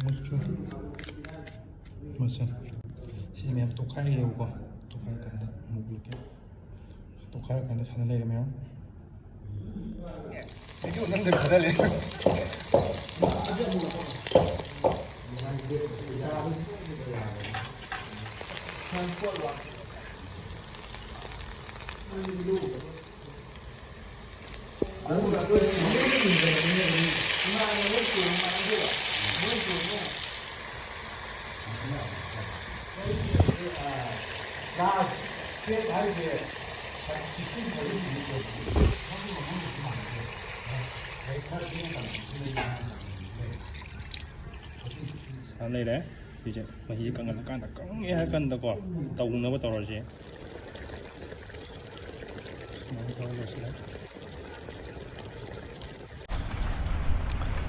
맞죠? 맞아. 시면 또 칼이고 또 칼 간다. 뭐 이렇게 또 칼 간다. 하나 내려면 이거 남들 가달래. đây đấy thì chứ mà chỉ cần là can là có nghe hai cân tao còn tàu nó bắt tàu rồi gì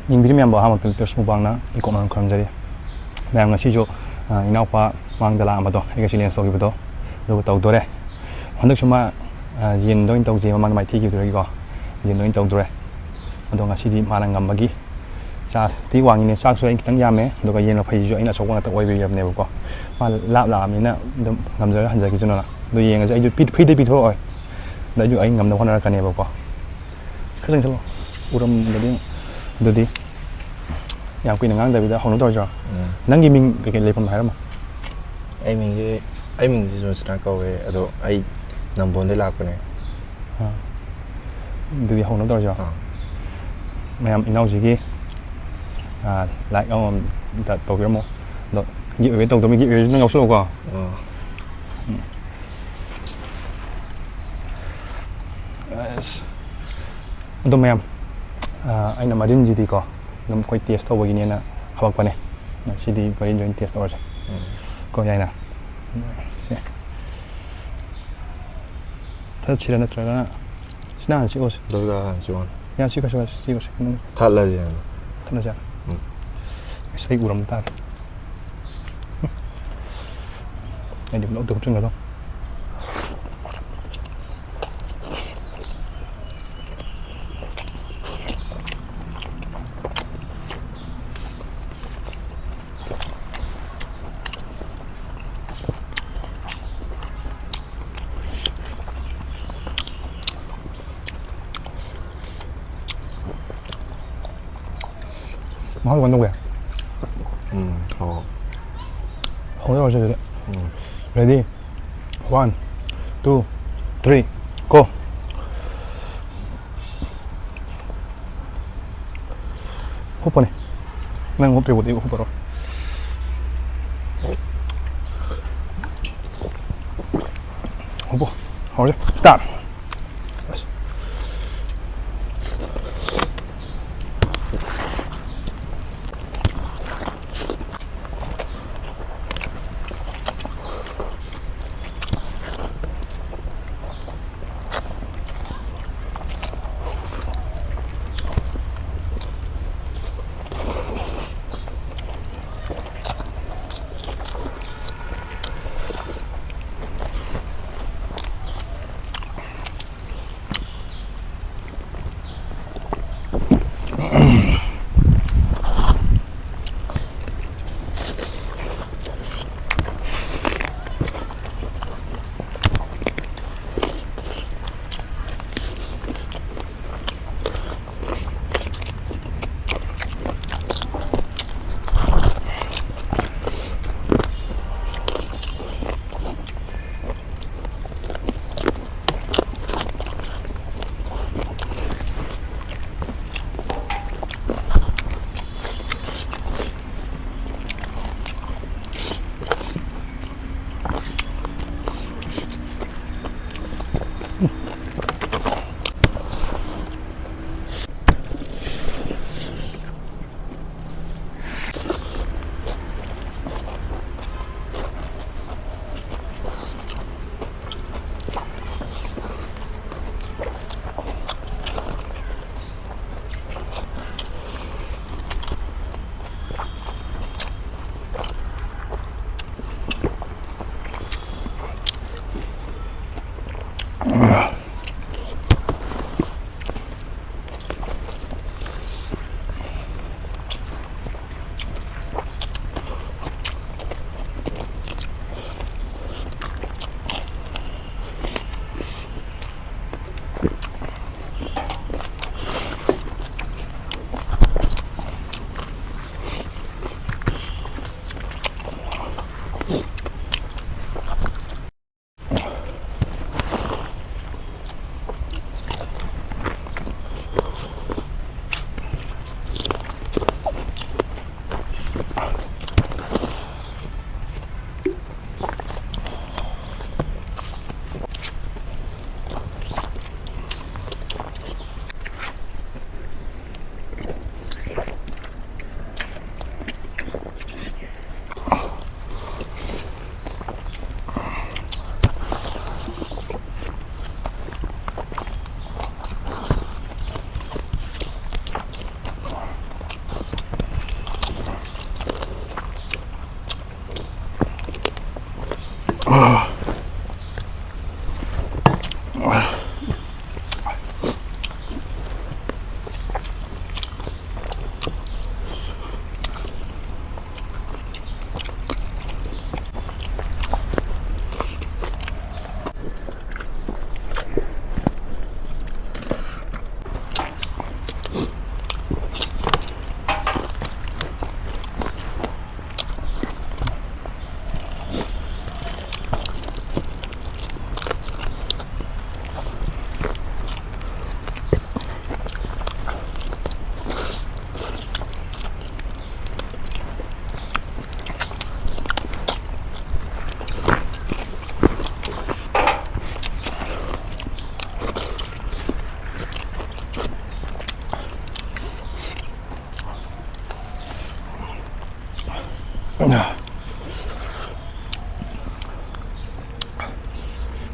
nhìn biết miền bảo ham một từ mukbang na ikon ăn cơm gì này ngày xưa inau pa mang đala mà đó cái gì liền Soikhi đó rồi tàu đó đấy hôm trước mà nhìn đôi tàu gì mà mang máy thi kiểu rồi nhìn đôi tàu đó mà đó ngày xưa đi mà là ngắm bagi sa tí hoàng này sang xuôi tăng giam ấy rồi cái gì nó phải dựa là số con là tàu quay về nhập này bao mà làm này nè ngắm rồi hành giải cái chỗ nào rồi gì cái gì phi thôi đấy dụ anh ngắm đâu con là cái này bao cái gì thôi uram được đi ngakpi ngang tại vì đã không nói rồi nắng gì mình cái lấy phần phải không mình chỉ nói câu về đó ai nằm bốn để làm cái này được đi không nói rồi mày làm gì kia lại ông tàu hybirmmo đó dịu với tàu mình dịu nó ngọc sâu quá tụi mày anh làm gì thì có nằm quay test tàu begini na habak pa ne na sidi parin join test or ko yai na thật chỉ là nát ra sina chỉ ôi đâu ra chỉ còn ya chỉ có thật là gì thật là gì sai uram ta anh điểm lỗ tưởng chừng rồi không hỏi quan trọng kìa không nói rồi ready 1 2 3 go hút vào này năng hút từ hút vào rồi hút vào hỏi start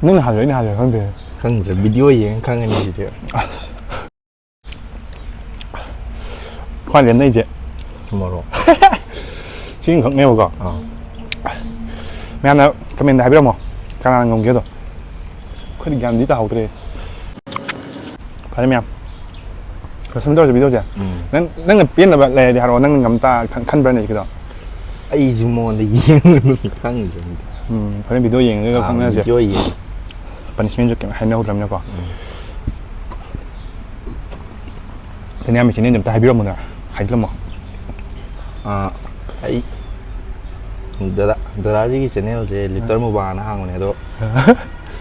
너는 하죠, 하죠, 근데. khăn video gì khăn cái gì chứ khoan đến đây chị. mà rồi 지금 nghe một ờ mẹ nó comment đã biết không? kanana ngamgedo. 그렇게 안 뒤다 하고 그래. 바르면. 그 손들어서 비도지. nâng biến là lề thì họ nâng ngắm ta khăn bên này 그다. ai zoom on đi khăn gì 바르면 비도 얘기 그거 khăn 나지. video gì punishment 줄게. hay nấu làm nhau thế em mình chỉ nên ta hybirmmo nè. hybirmmo. à ai Daraji channel je little mo ba na hang ne do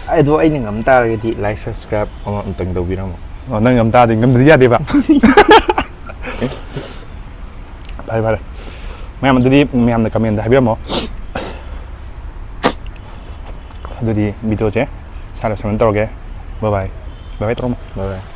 ai do ai ngam ta cái thì like subscribe ông từng đầu video mà nâng ngắm ta thì ngắm thấy đi bạn. 바로 mẹ mình đi mẹ mình comment đã hybirmmo. đi video chứ sao được xem mình tao cái bye bye bye bye tao bye bye